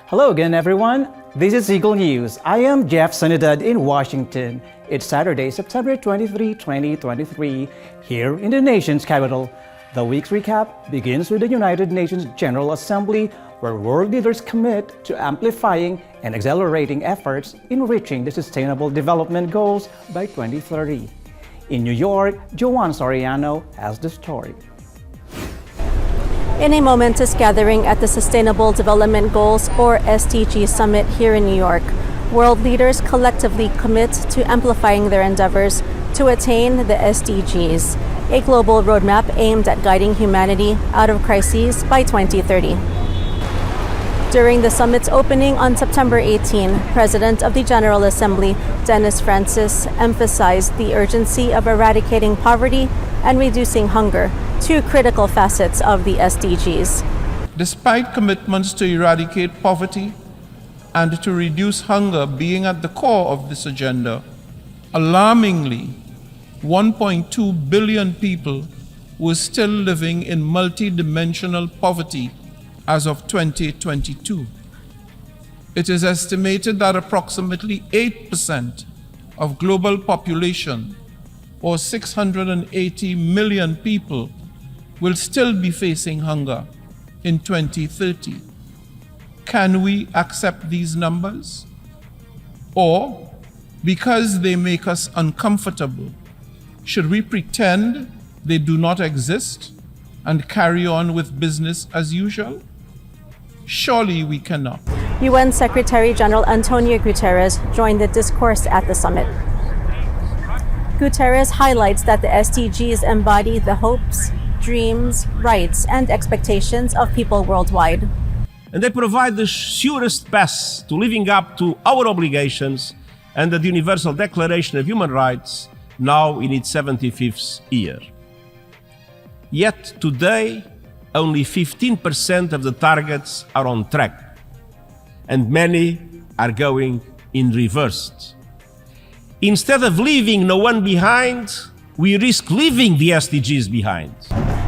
Hello again, everyone. This is Eagle News. I am Jeff Sanidad in Washington. It's Saturday, September 23, 2023, here in the nation's capital. The week's recap begins with the United Nations General Assembly, where world leaders commit to amplifying and accelerating efforts in reaching the Sustainable Development Goals by 2030. In New York, Joanne Soriano has the story. In a momentous gathering at the Sustainable Development Goals, or SDGs Summit here in New York, world leaders collectively commit to amplifying their endeavors to attain the SDGs, a global roadmap aimed at guiding humanity out of crises by 2030. During the summit's opening on September 18, President of the General Assembly, Dennis Francis, emphasized the urgency of eradicating poverty and reducing hunger, two critical facets of the SDGs. Despite commitments to eradicate poverty and to reduce hunger being at the core of this agenda, alarmingly, 1.2 billion people were still living in multidimensional poverty as of 2022. It is estimated that approximately 8% of global population, or 680 million people, will still be facing hunger in 2030. Can we accept these numbers? Or, because they make us uncomfortable, should we pretend they do not exist and carry on with business as usual? Surely we cannot. UN Secretary General Antonio Guterres joined the discourse at the summit. Guterres highlights that the SDGs embody the hopes, dreams, rights, and expectations of people worldwide. And they provide the surest path to living up to our obligations and the Universal Declaration of Human Rights, now in its 75th year. Yet today, only 15% of the targets are on track, and many are going in reverse. Instead of leaving no one behind, we risk leaving the SDGs behind.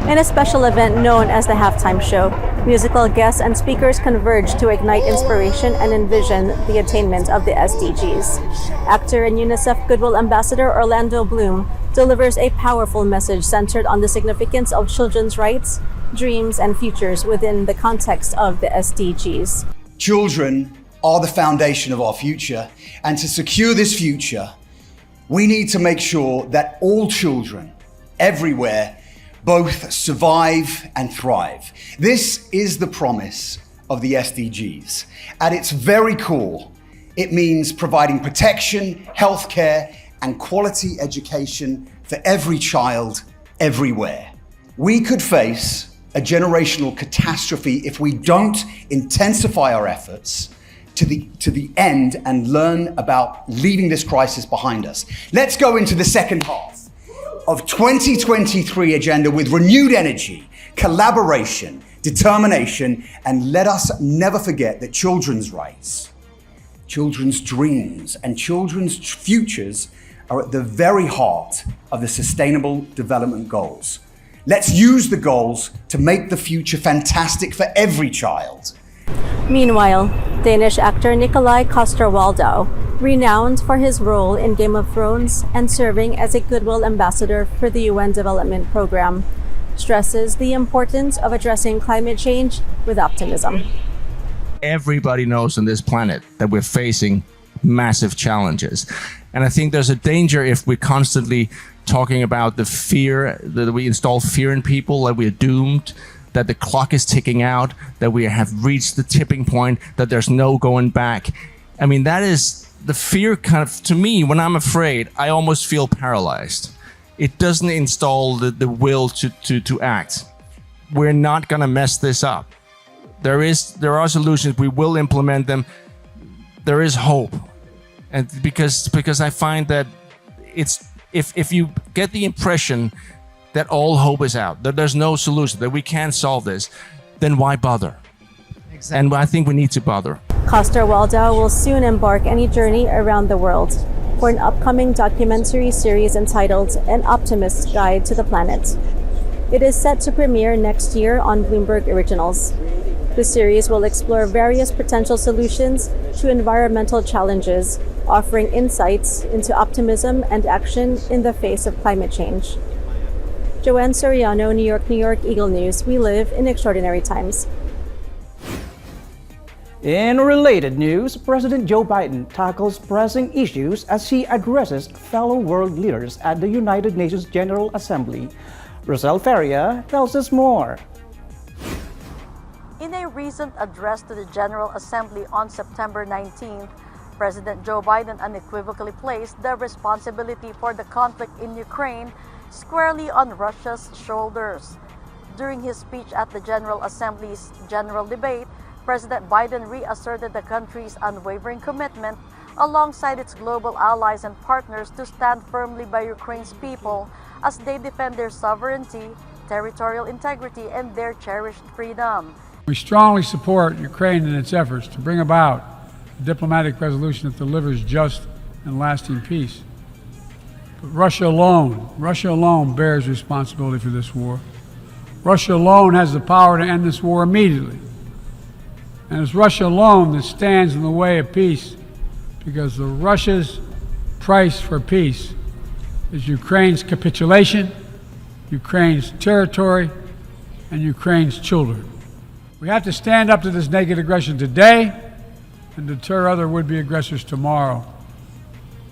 In a special event known as the Halftime Show, musical guests and speakers converge to ignite inspiration and envision the attainment of the SDGs. Actor and UNICEF Goodwill Ambassador Orlando Bloom delivers a powerful message centered on the significance of children's rights, dreams, and futures within the context of the SDGs. Children are the foundation of our future, and to secure this future, we need to make sure that all children, everywhere, both survive and thrive. This is the promise of the SDGs. At its very core, it means providing protection, healthcare, and quality education for every child, everywhere. We could face a generational catastrophe if we don't intensify our efforts to the end and learn about leaving this crisis behind us. Let's go into the second half of 2023 agenda with renewed energy, collaboration, determination, and let us never forget that children's rights, children's dreams, and children's futures are at the very heart of the Sustainable Development Goals. Let's use the goals to make the future fantastic for every child. Meanwhile, Danish actor Nikolaj Coster-Waldau, renowned for his role in Game of Thrones and serving as a Goodwill Ambassador for the UN Development Program, stresses the importance of addressing climate change with optimism. Everybody knows on this planet that we're facing massive challenges. And I think there's a danger if we're constantly talking about the fear, that we install fear in people, that we're doomed, that the clock is ticking out, that we have reached the tipping point, that there's no going back. I mean, that is the fear kind of, to me, when I'm afraid, I almost feel paralyzed. It doesn't install the will to act. We're not gonna mess this up. There are solutions, we will implement them. There is hope. And because I find that it's, if you get the impression that all hope is out, that there's no solution, that we can't solve this, then why bother? Exactly. And I think we need to bother. Coster-Waldau will soon embark on a journey around the world for an upcoming documentary series entitled An Optimist's Guide to the Planet. It is set to premiere next year on Bloomberg Originals. The series will explore various potential solutions to environmental challenges, offering insights into optimism and action in the face of climate change. Joanne Soriano, New York, Eagle News. We live in extraordinary times. In related news, President Joe Biden tackles pressing issues as he addresses fellow world leaders at the United Nations General Assembly. Rosel Feria tells us more. In a recent address to the General Assembly on September 19th, President Joe Biden unequivocally placed the responsibility for the conflict in Ukraine squarely on Russia's shoulders. During his speech at the General Assembly's general debate, President Biden reasserted the country's unwavering commitment alongside its global allies and partners to stand firmly by Ukraine's people as they defend their sovereignty, territorial integrity, and their cherished freedom. We strongly support Ukraine in its efforts to bring about a diplomatic resolution that delivers just and lasting peace. But Russia alone bears responsibility for this war. Russia alone has the power to end this war immediately. And it's Russia alone that stands in the way of peace, because Russia's price for peace is Ukraine's capitulation, Ukraine's territory, and Ukraine's children. We have to stand up to this naked aggression today and deter other would-be aggressors tomorrow.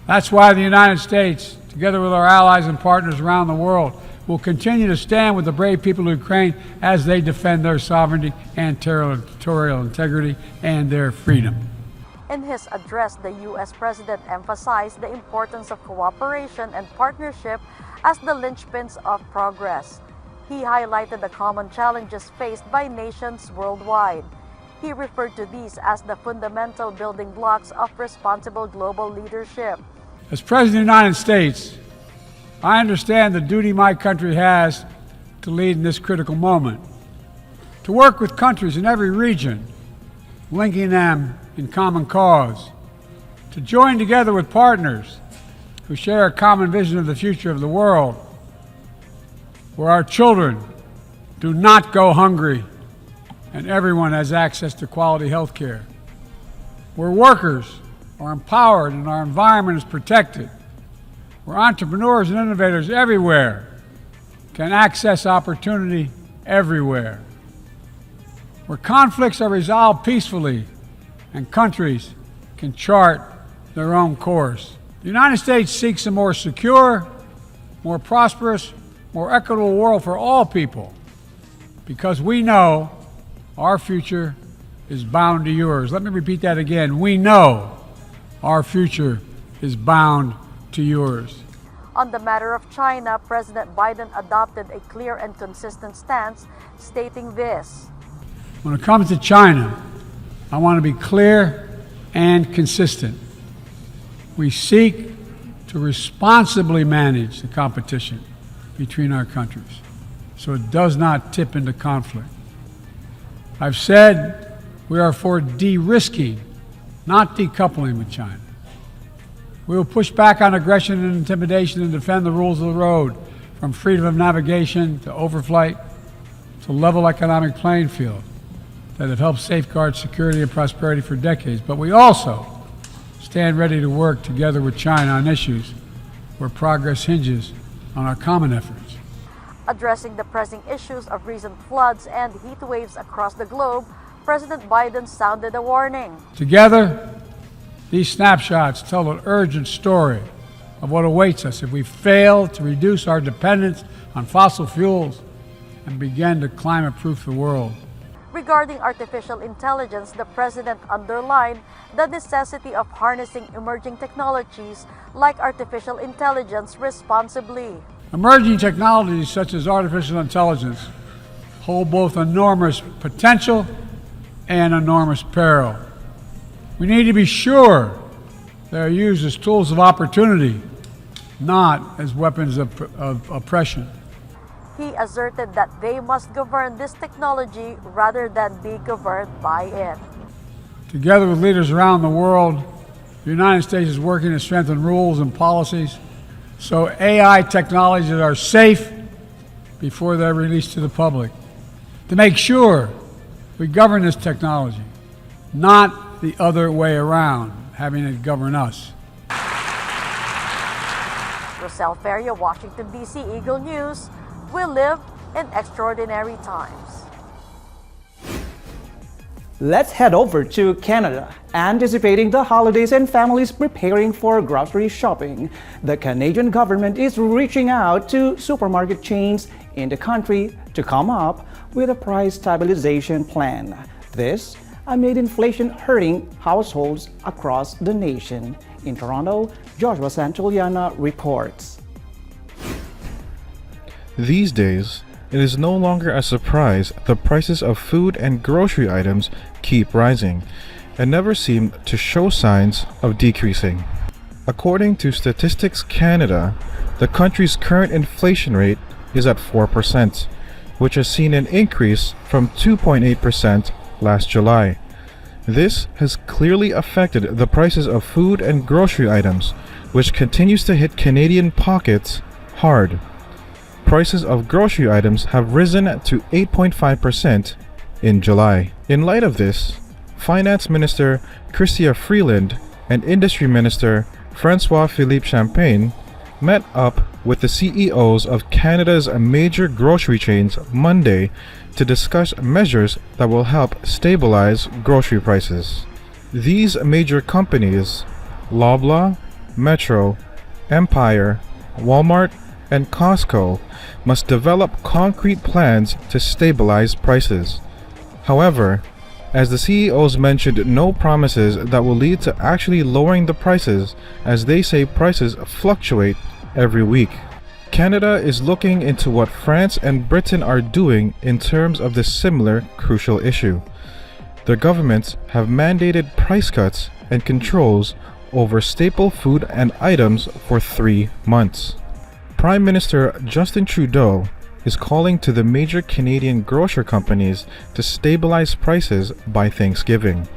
That's why the United States, together with our allies and partners around the world, will continue to stand with the brave people of Ukraine as they defend their sovereignty and territorial integrity and their freedom. In his address, the U.S. President emphasized the importance of cooperation and partnership as the linchpins of progress. He highlighted the common challenges faced by nations worldwide. He referred to these as the fundamental building blocks of responsible global leadership. As President of the United States, I understand the duty my country has to lead in this critical moment, to work with countries in every region, linking them in common cause, to join together with partners who share a common vision of the future of the world, where our children do not go hungry and everyone has access to quality health care, where workers are empowered and our environment is protected, where entrepreneurs and innovators everywhere can access opportunity everywhere, where conflicts are resolved peacefully and countries can chart their own course. The United States seeks a more secure, more prosperous, more equitable world for all people, because we know our future is bound to yours. Let me repeat that again. We know our future is bound to yours. On the matter of China, President Biden adopted a clear and consistent stance, stating this. When it comes to China, I want to be clear and consistent. We seek to responsibly manage the competition between our countries so it does not tip into conflict. I've said we are for de-risking, not decoupling with China. We will push back on aggression and intimidation and defend the rules of the road, from freedom of navigation to overflight to level economic playing field that have helped safeguard security and prosperity for decades. But we also stand ready to work together with China on issues where progress hinges on our common efforts. Addressing the pressing issues of recent floods and heat waves across the globe, President Biden sounded a warning. Together, these snapshots tell an urgent story of what awaits us if we fail to reduce our dependence on fossil fuels and begin to climate-proof the world. Regarding artificial intelligence, the President underlined the necessity of harnessing emerging technologies like artificial intelligence responsibly. Emerging technologies such as artificial intelligence hold both enormous potential and enormous peril. We need to be sure they are used as tools of opportunity, not as weapons of oppression. He asserted that they must govern this technology rather than be governed by it. Together with leaders around the world, the United States is working to strengthen rules and policies so AI technologies are safe before they're released to the public, to make sure We govern this technology, not the other way around, having it govern us. Roselle Feria, Washington, D.C. Eagle News. We live in extraordinary times. Let's head over to Canada. Anticipating the holidays and families preparing for grocery shopping, the Canadian government is reaching out to supermarket chains in the country to come up with a price stabilization plan. This amid inflation hurting households across the nation. In Toronto, Joshua Santoliana reports. These days, it is no longer a surprise the prices of food and grocery items keep rising and never seem to show signs of decreasing. According to Statistics Canada, the country's current inflation rate is at 4%, which has seen an increase from 2.8% last July. This has clearly affected the prices of food and grocery items, which continues to hit Canadian pockets hard. Prices of grocery items have risen to 8.5% in July. In light of this, Finance Minister Chrystia Freeland and Industry Minister François-Philippe Champagne met up with the CEOs of Canada's major grocery chains Monday to discuss measures that will help stabilize grocery prices. These major companies, Loblaw, Metro, Empire, Walmart, and Costco, must develop concrete plans to stabilize prices. However, as the CEOs mentioned no promises that will lead to actually lowering the prices, as they say prices fluctuate every week. Canada is looking into what France and Britain are doing in terms of this similar crucial issue. Their governments have mandated price cuts and controls over staple food and items for 3 months. Prime Minister Justin Trudeau is calling to the major Canadian grocery companies to stabilize prices by Thanksgiving.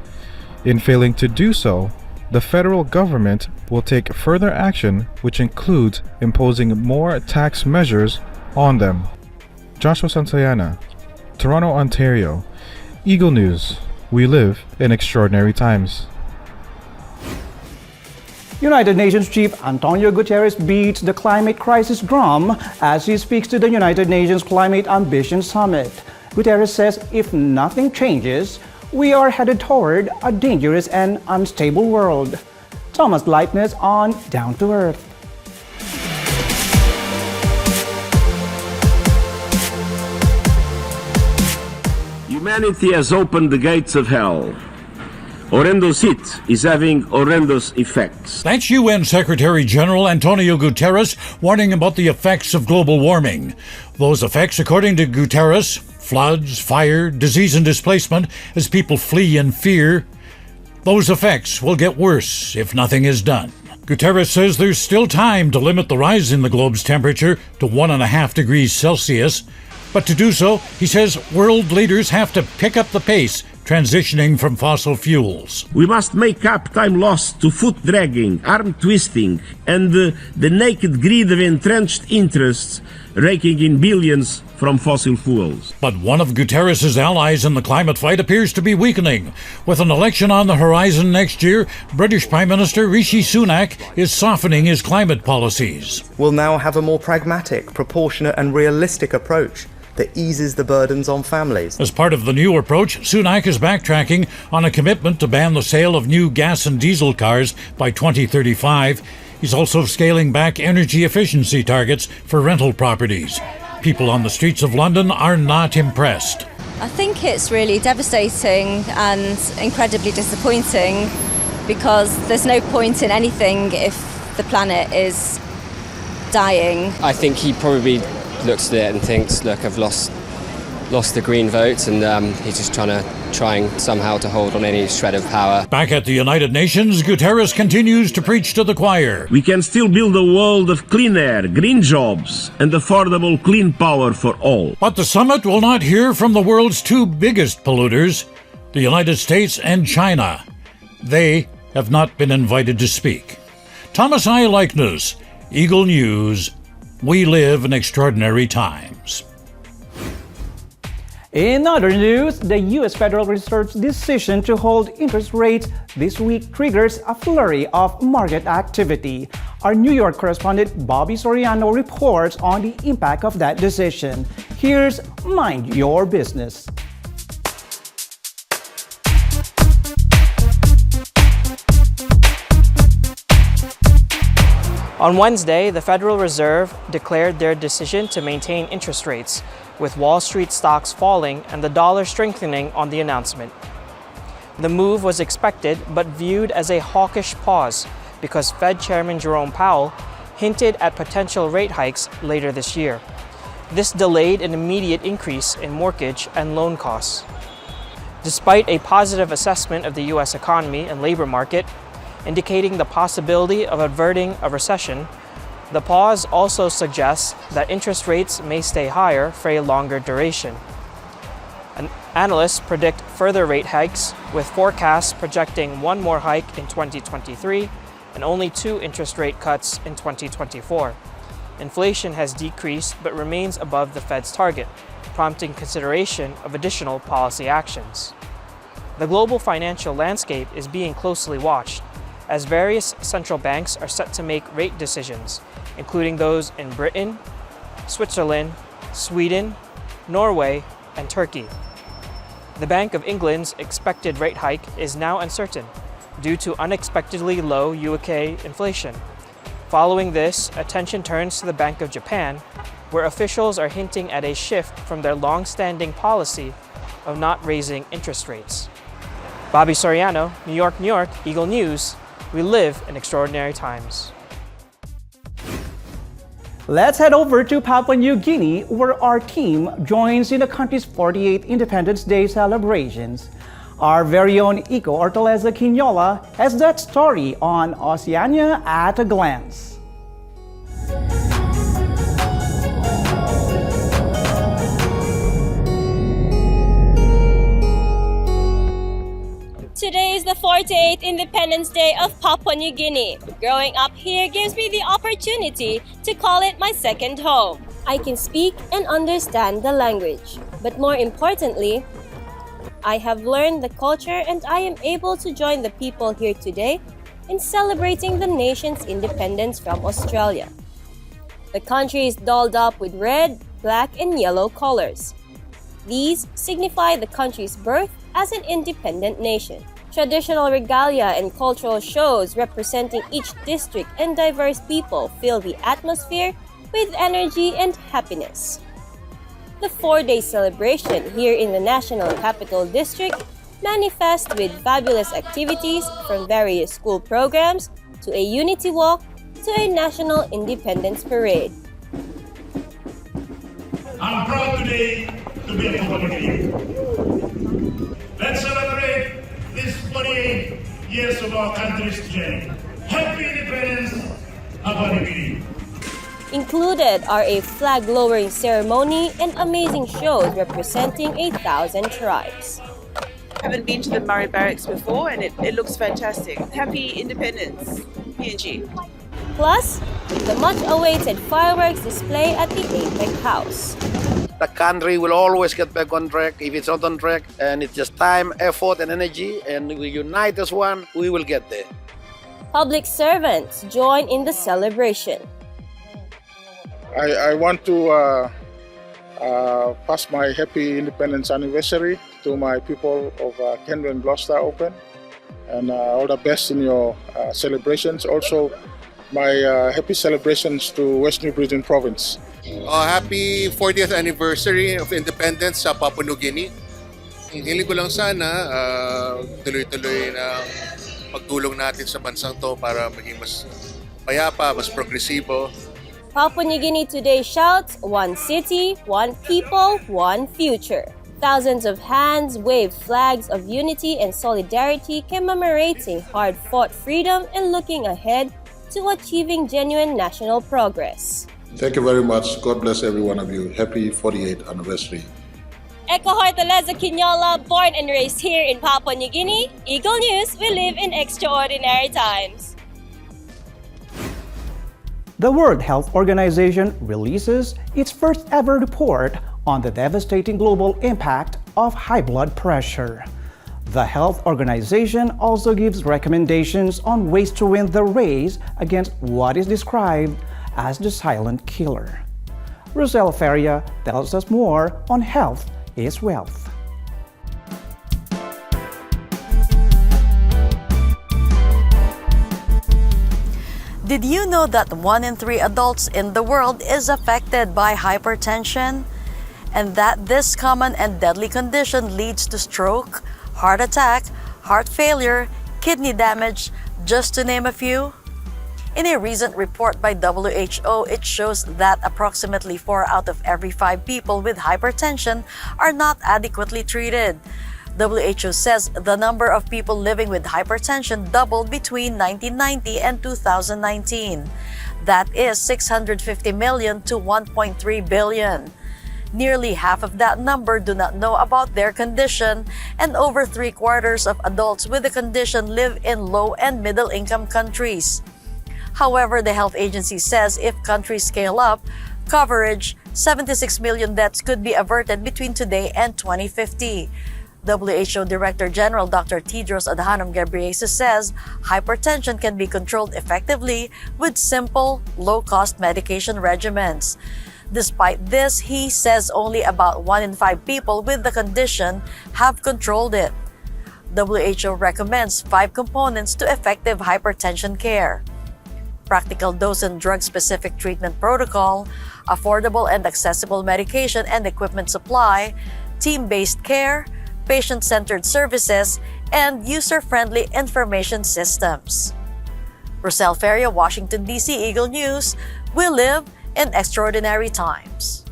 In failing to do so, the federal government will take further action, which includes imposing more tax measures on them. Joshua Santayana, Toronto, Ontario. Eagle News. We live in extraordinary times. United Nations Chief Antonio Guterres beats the climate crisis drum as he speaks to the United Nations Climate Ambition Summit. Guterres says if nothing changes, we are headed toward a dangerous and unstable world. Thomas Leitner on Down to Earth. Humanity has opened the gates of hell. Horrendous heat is having horrendous effects. That's UN Secretary General Antonio Guterres warning about the effects of global warming. Those effects, according to Guterres, floods, fire, disease and displacement as people flee in fear, those effects will get worse if nothing is done. Guterres says there's still time to limit the rise in the globe's temperature to 1.5 degrees Celsius. But to do so, he says world leaders have to pick up the pace, transitioning from fossil fuels. We must make up time lost to foot dragging, arm twisting, and the naked greed of entrenched interests raking in billions from fossil fuels. But one of Guterres' allies in the climate fight appears to be weakening. With an election on the horizon next year, British Prime Minister Rishi Sunak is softening his climate policies. We'll now have a more pragmatic, proportionate and realistic approach that eases the burdens on families. As part of the new approach, Sunak is backtracking on a commitment to ban the sale of new gas and diesel cars by 2035. He's also scaling back energy efficiency targets for rental properties. People on the streets of London are not impressed. I think it's really devastating and incredibly disappointing because there's no point in anything if the planet is dying. I think he probably looks at it and thinks, look, I've lost the Green vote, and he's just trying somehow to hold on any shred of power. Back at the United Nations, Guterres continues to preach to the choir. We can still build a world of clean air, green jobs, and affordable clean power for all. But the summit will not hear from the world's two biggest polluters, the United States and China. They have not been invited to speak. Thomas I. Leitner, Eagle News. We live in extraordinary times. In other news, the U.S. Federal Reserve's decision to hold interest rates this week triggers a flurry of market activity. Our New York correspondent Bobby Soriano reports on the impact of that decision. Here's Mind Your Business. On Wednesday, the Federal Reserve declared their decision to maintain interest rates, with Wall Street stocks falling and the dollar strengthening on the announcement. The move was expected but viewed as a hawkish pause because Fed Chairman Jerome Powell hinted at potential rate hikes later this year. This delayed an immediate increase in mortgage and loan costs. Despite a positive assessment of the U.S. economy and labor market, indicating the possibility of averting a recession, the pause also suggests that interest rates may stay higher for a longer duration. Analysts predict further rate hikes, with forecasts projecting one more hike in 2023 and only 2 interest rate cuts in 2024. Inflation has decreased but remains above the Fed's target, prompting consideration of additional policy actions. The global financial landscape is being closely watched, as various central banks are set to make rate decisions, including those in Britain, Switzerland, Sweden, Norway, and Turkey. The Bank of England's expected rate hike is now uncertain due to unexpectedly low UK inflation. Following this, attention turns to the Bank of Japan, where officials are hinting at a shift from their long-standing policy of not raising interest rates. Bobby Soriano, New York, Eagle News. We live in extraordinary times. Let's head over to Papua New Guinea, where our team joins in the country's 48th Independence Day celebrations. Our very own Iko Ortoleza Quinola has that story on Oceania at a Glance. Today is the 48th Independence Day of Papua New Guinea. Growing up here gives me the opportunity to call it my second home. I can speak and understand the language, but more importantly, I have learned the culture and I am able to join the people here today in celebrating the nation's independence from Australia. The country is dolled up with red, black, and yellow colors. These signify the country's birth as an independent nation. Traditional regalia and cultural shows representing each district and diverse people fill the atmosphere with energy and happiness. The 4-day celebration here in the National Capital District manifests with fabulous activities from various school programs to a unity walk to a national independence parade. I'm proud today to be a Papua New Guinea. Let's celebrate this 48 years of our country's journey. Happy independence, Papua New Guinea. Included are a flag-lowering ceremony and amazing shows representing 1,000 tribes. I haven't been to the Murray Barracks before and it looks fantastic. Happy independence, PNG. Plus, the much-awaited fireworks display at the APEC House. The country will always get back on track if it's not on track, and it's just time, effort, and energy, and we unite as one, we will get there. Public servants join in the celebration. I want to pass my happy independence anniversary to my people of Canberra and Gloucester Open, and all the best in your celebrations. Also, my happy celebrations to West New Britain Province. Happy 40th anniversary of independence sa Papua New Guinea. Hiling ko lang sana tuloy-tuloy na pagtulong natin sa bansang to para maging mas payapa, mas progresibo. Papua New Guinea today shouts, "One city, one people, one future." Thousands of hands wave flags of unity and solidarity commemorating hard-fought freedom and looking ahead to achieving genuine national progress. Thank you very much. God bless every one of you. Happy 48th anniversary. Eko Ortoleza Quinola, born and raised here in Papua New Guinea. Eagle News, we live in extraordinary times. The World Health Organization releases its first ever report on the devastating global impact of high blood pressure. The health organization also gives recommendations on ways to win the race against what is described as the silent killer. Rosel Feria tells us more on Health is Wealth. Did you know that 1 in 3 adults in the world is affected by hypertension? And that this common and deadly condition leads to stroke, heart attack, heart failure, kidney damage, just to name a few? In a recent report by WHO, it shows that approximately 4 out of every 5 people with hypertension are not adequately treated. WHO says the number of people living with hypertension doubled between 1990 and 2019. That is 650 million to 1.3 billion. Nearly half of that number do not know about their condition, and over 3/4 of adults with the condition live in low and middle-income countries. However, the health agency says if countries scale up coverage, 76 million deaths could be averted between today and 2050. WHO Director General Dr. Tedros Adhanom Ghebreyesus says hypertension can be controlled effectively with simple, low-cost medication regimens. Despite this, he says only about 1 in 5 people with the condition have controlled it. WHO recommends 5 components to effective hypertension care: practical dose and drug-specific treatment protocol, affordable and accessible medication and equipment supply, team-based care, patient-centered services, and user-friendly information systems. Rosel Feria, Washington, D.C. Eagle News. We live in extraordinary times.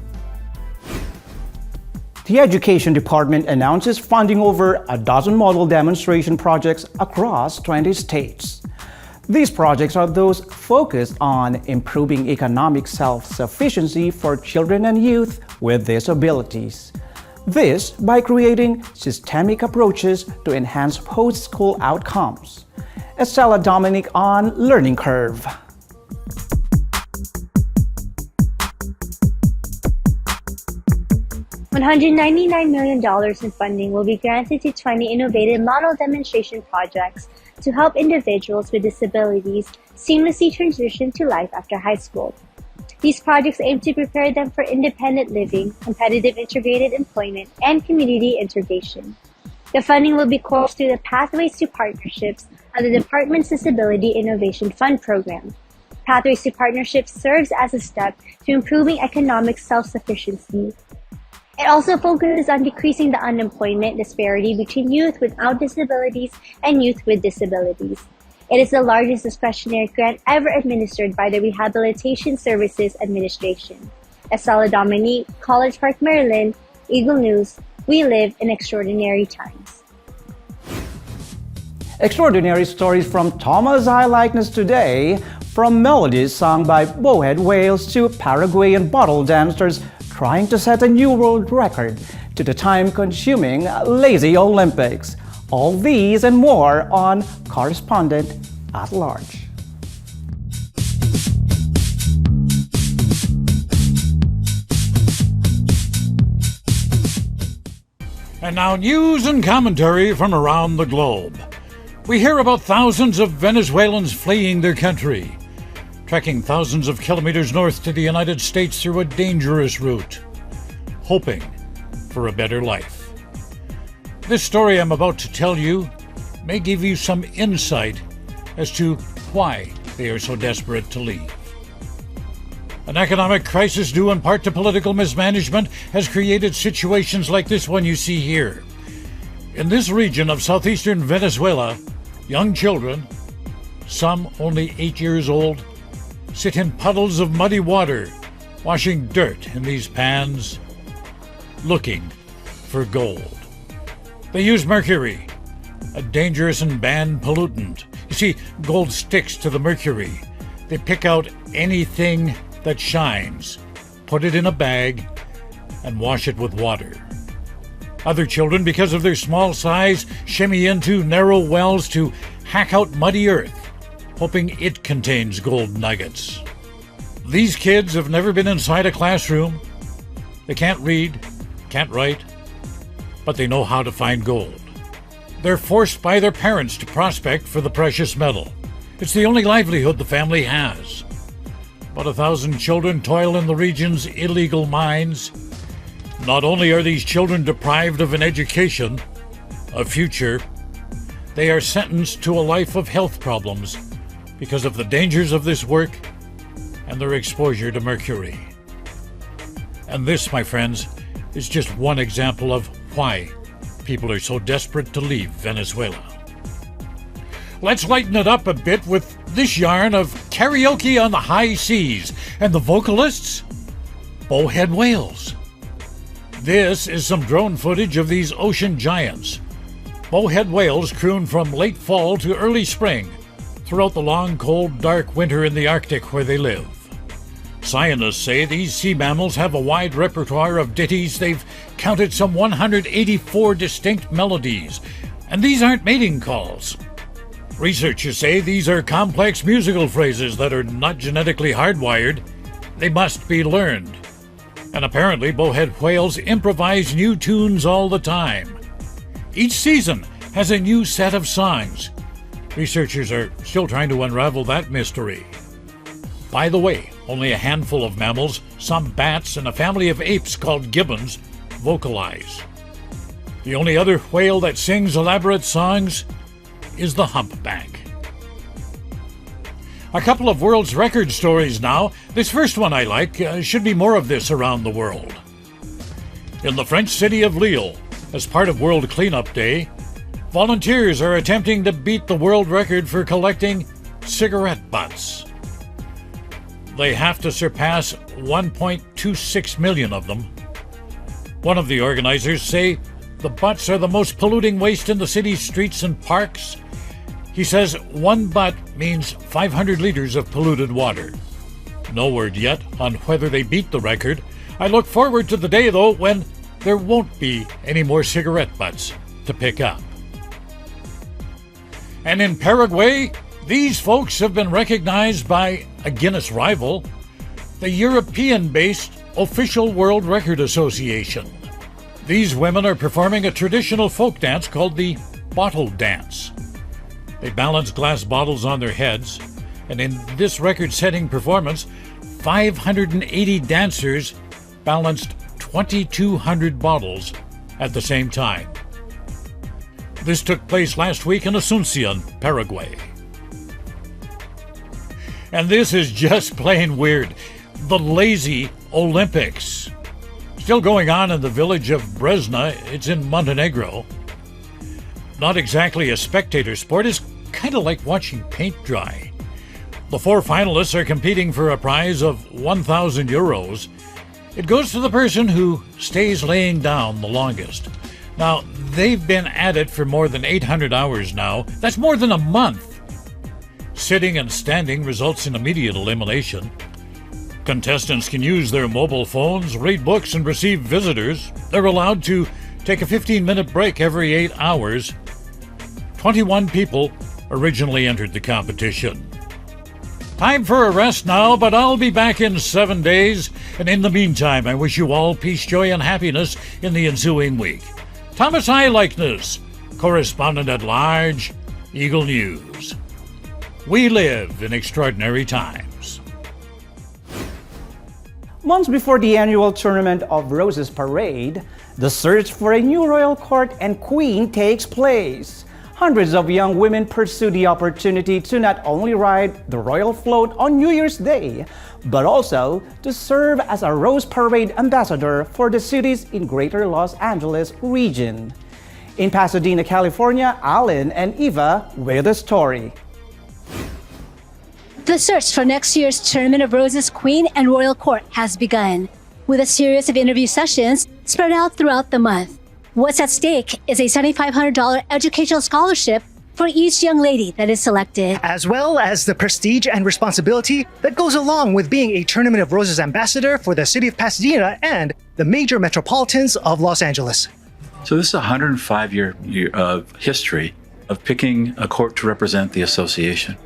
The Education Department announces funding over a dozen model demonstration projects across 20 states. These projects are those focused on improving economic self-sufficiency for children and youth with disabilities. This by creating systemic approaches to enhance post-school outcomes. Estella Dominic on Learning Curve. $199 million in funding will be granted to 20 innovative model demonstration projects to help individuals with disabilities seamlessly transition to life after high school. These projects aim to prepare them for independent living, competitive integrated employment, and community integration. The funding will be coursed through the Pathways to Partnerships of the Department's Disability Innovation Fund program. Pathways to Partnerships serves as a step to improving economic self-sufficiency. It also focuses on decreasing the unemployment disparity between youth without disabilities and youth with disabilities. It is the largest discretionary grant ever administered by the Rehabilitation Services Administration. Estella Dominique, College Park, Maryland, Eagle News. We live in extraordinary times. Extraordinary stories from Thomas I Likeness today, from melodies sung by Bowhead whales to Paraguayan bottle dancers trying to set a new world record, to the time-consuming lazy Olympics. All these and more on Correspondent at Large. And now news and commentary from around the globe. We hear about thousands of Venezuelans fleeing their country, trekking thousands of kilometers north to the United States through a dangerous route, hoping for a better life. This story I'm about to tell you may give you some insight as to why they are so desperate to leave. An economic crisis due in part to political mismanagement has created situations like this one you see here. In this region of southeastern Venezuela, young children, some only 8 years old, sit in puddles of muddy water, washing dirt in these pans, looking for gold. They use mercury, a dangerous and banned pollutant. You see, gold sticks to the mercury. They pick out anything that shines, put it in a bag, and wash it with water. Other children, because of their small size, shimmy into narrow wells to hack out muddy earth, hoping it contains gold nuggets. These kids have never been inside a classroom. They can't read, can't write, but they know how to find gold. They're forced by their parents to prospect for the precious metal. It's the only livelihood the family has. About 1,000 children toil in the region's illegal mines. Not only are these children deprived of an education, a future, they are sentenced to a life of health problems because of the dangers of this work and their exposure to mercury. And this, my friends, is just one example of why people are so desperate to leave Venezuela. Let's lighten it up a bit with this yarn of karaoke on the high seas and the vocalists, bowhead whales. This is some drone footage of these ocean giants. Bowhead whales croon from late fall to early spring throughout the long, cold, dark winter in the Arctic where they live. Scientists say these sea mammals have a wide repertoire of ditties. They've counted some 184 distinct melodies, and these aren't mating calls. Researchers say these are complex musical phrases that are not genetically hardwired. They must be learned. And apparently bowhead whales improvise new tunes all the time. Each season has a new set of songs. Researchers are still trying to unravel that mystery. By the way, only a handful of mammals, some bats, and a family of apes called gibbons vocalize. The only other whale that sings elaborate songs is the humpback. A couple of world's record stories now. This first one I like. Should be more of this around the world. In the French city of Lille, as part of World Cleanup Day, volunteers are attempting to beat the world record for collecting cigarette butts. They have to surpass 1.26 million of them. One of the organizers say the butts are the most polluting waste in the city's streets and parks. He says one butt means 500 liters of polluted water. No word yet on whether they beat the record. I look forward to the day, though, when there won't be any more cigarette butts to pick up. And in Paraguay, these folks have been recognized by a Guinness rival, the European-based Official World Record Association. These women are performing a traditional folk dance called the bottle dance. They balance glass bottles on their heads, and in this record-setting performance, 580 dancers balanced 2,200 bottles at the same time. This took place last week in Asunción, Paraguay. And this is just plain weird. The Lazy Olympics. Still going on in the village of Bresna. It's in Montenegro. Not exactly a spectator sport. It's kind of like watching paint dry. The 4 finalists are competing for a prize of 1,000 euros. It goes to the person who stays laying down the longest. Now, they've been at it for more than 800 hours now. That's more than a month. Sitting and standing results in immediate elimination. Contestants can use their mobile phones, read books, and receive visitors. They're allowed to take a 15-minute break every 8 hours. 21 people originally entered the competition. Time for a rest now, but I'll be back in 7 days. And in the meantime, I wish you all peace, joy, and happiness in the ensuing week. Thomas I. Likeness, Correspondent at Large, Eagle News. We live in extraordinary times. Months before the annual Tournament of Roses parade, the search for a new royal court and queen takes place. Hundreds of young women pursue the opportunity to not only ride the royal float on New Year's Day, but also to serve as a Rose Parade ambassador for the cities in Greater Los Angeles region. In Pasadena, California, Alan and Eva with the story. The search for next year's Tournament of Roses Queen and Royal Court has begun, with a series of interview sessions spread out throughout the month. What's at stake is a $7,500 educational scholarship for each young lady that is selected, as well as the prestige and responsibility that goes along with being a Tournament of Roses ambassador for the city of Pasadena and the major metropolitans of Los Angeles. So this is a 105-year of history of picking a court to represent the association.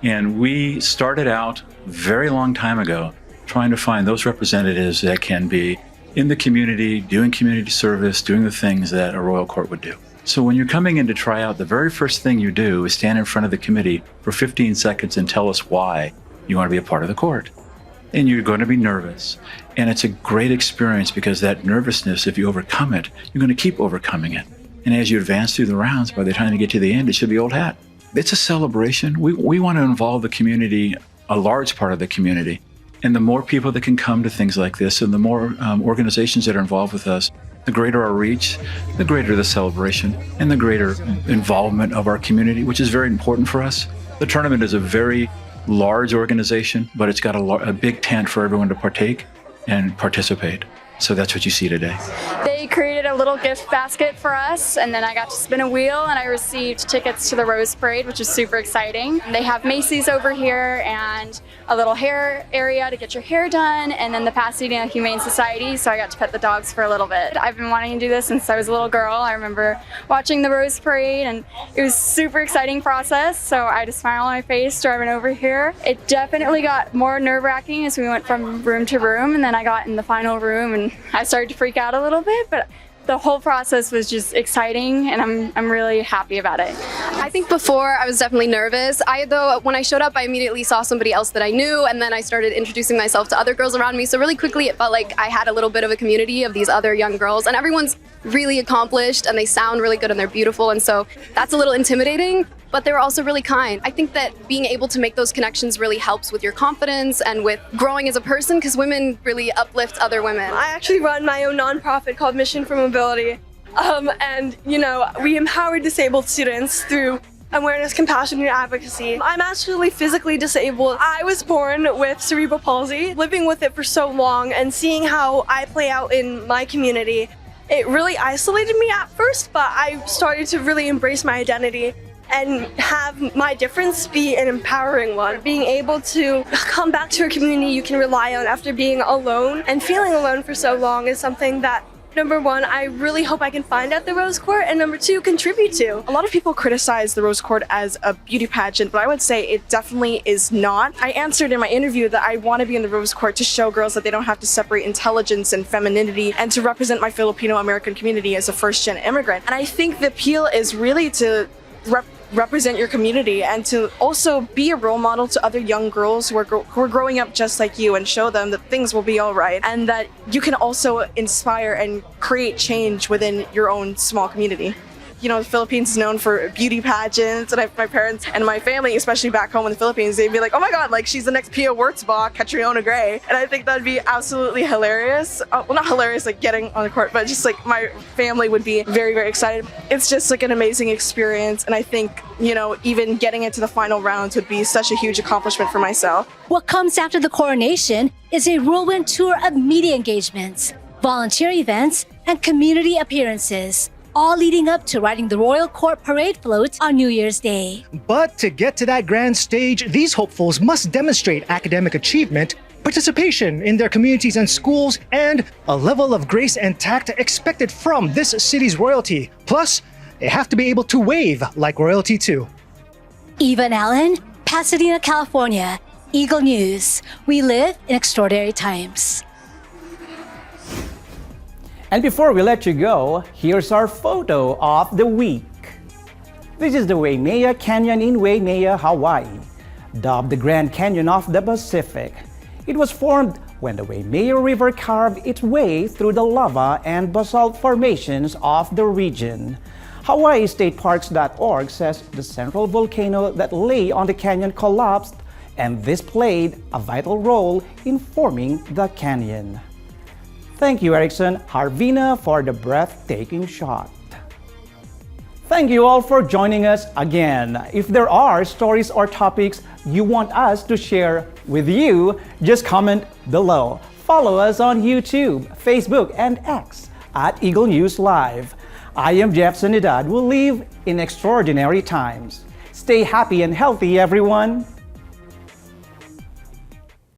And we started out very long time ago trying to find those representatives that can be in the community, doing community service, doing the things that a royal court would do. So when you're coming in to try out, the very first thing you do is stand in front of the committee for 15 seconds and tell us why you want to be a part of the court. And you're going to be nervous. And it's a great experience because that nervousness, if you overcome it, you're going to keep overcoming it. And as you advance through the rounds, by the time you get to the end, it should be old hat. It's a celebration. We want to involve the community, a large part of the community. And the more people that can come to things like this and the more organizations that are involved with us, the greater our reach, the greater the celebration, and the greater involvement of our community, which is very important for us. The tournament is a very large organization, but it's got a big tent for everyone to partake and participate. So that's what you see today. They created a little gift basket for us, and then I got to spin a wheel and I received tickets to the Rose Parade, which is super exciting. They have Macy's over here and a little hair area to get your hair done, and then the Pasadena Humane Society, so I got to pet the dogs for a little bit. I've been wanting to do this since I was a little girl. I remember watching the Rose Parade and it was a super exciting process, so I had a smile on my face driving over here. It definitely got more nerve-wracking as we went from room to room, and then I got in the final room and I started to freak out a little bit, but the whole process was just exciting and I'm really happy about it. I think before I was definitely nervous. When I showed up, I immediately saw somebody else that I knew, and then I started introducing myself to other girls around me. So really quickly it felt like I had a little bit of a community of these other young girls, and everyone's really accomplished and they sound really good and they're beautiful, and so that's a little intimidating. But they were also really kind. I think that being able to make those connections really helps with your confidence and with growing as a person, because women really uplift other women. I actually run my own nonprofit called Mission for Mobility. And we empower disabled students through awareness, compassion, and advocacy. I'm actually physically disabled. I was born with cerebral palsy. Living with it for so long and seeing how I play out in my community, it really isolated me at first, but I started to really embrace my identity and have my difference be an empowering one. Being able to come back to a community you can rely on after being alone and feeling alone for so long is something that, number one, I really hope I can find at the Rose Court, and number two, contribute to. A lot of people criticize the Rose Court as a beauty pageant, but I would say it definitely is not. I answered in my interview that I want to be in the Rose Court to show girls that they don't have to separate intelligence and femininity, and to represent my Filipino American community as a first-gen immigrant. And I think the appeal is really to represent your community and to also be a role model to other young girls who are growing up just like you, and show them that things will be all right and that you can also inspire and create change within your own small community. You know, the Philippines is known for beauty pageants, and my parents and my family, especially back home in the Philippines, they'd be like, oh my god, like she's the next Pia Wurtzbach, Catriona Gray. And I think that'd be absolutely hilarious. Well, not hilarious like getting on the court, but just like my family would be very, very excited. It's just like an amazing experience, and I think, even getting into the final rounds would be such a huge accomplishment for myself. What comes after the coronation is a whirlwind tour of media engagements, volunteer events, and community appearances, all leading up to riding the Royal Court Parade float on New Year's Day. But to get to that grand stage, these hopefuls must demonstrate academic achievement, participation in their communities and schools, and a level of grace and tact expected from this city's royalty. Plus, they have to be able to wave like royalty too. Eva Allen, Pasadena, California. Eagle News. We live in extraordinary times. And before we let you go, here's our photo of the week. This is the Waimea Canyon in Waimea, Hawaii, dubbed the Grand Canyon of the Pacific. It was formed when the Waimea River carved its way through the lava and basalt formations of the region. HawaiiStateParks.org says the central volcano that lay on the canyon collapsed, and this played a vital role in forming the canyon. Thank you, Ericson, Jarvina, for the breathtaking shot. Thank you all for joining us again. If there are stories or topics you want us to share with you, just comment below. Follow us on YouTube, Facebook, and X at Eagle News Live. I am Jeff Sanidad. We live in extraordinary times. Stay happy and healthy, everyone.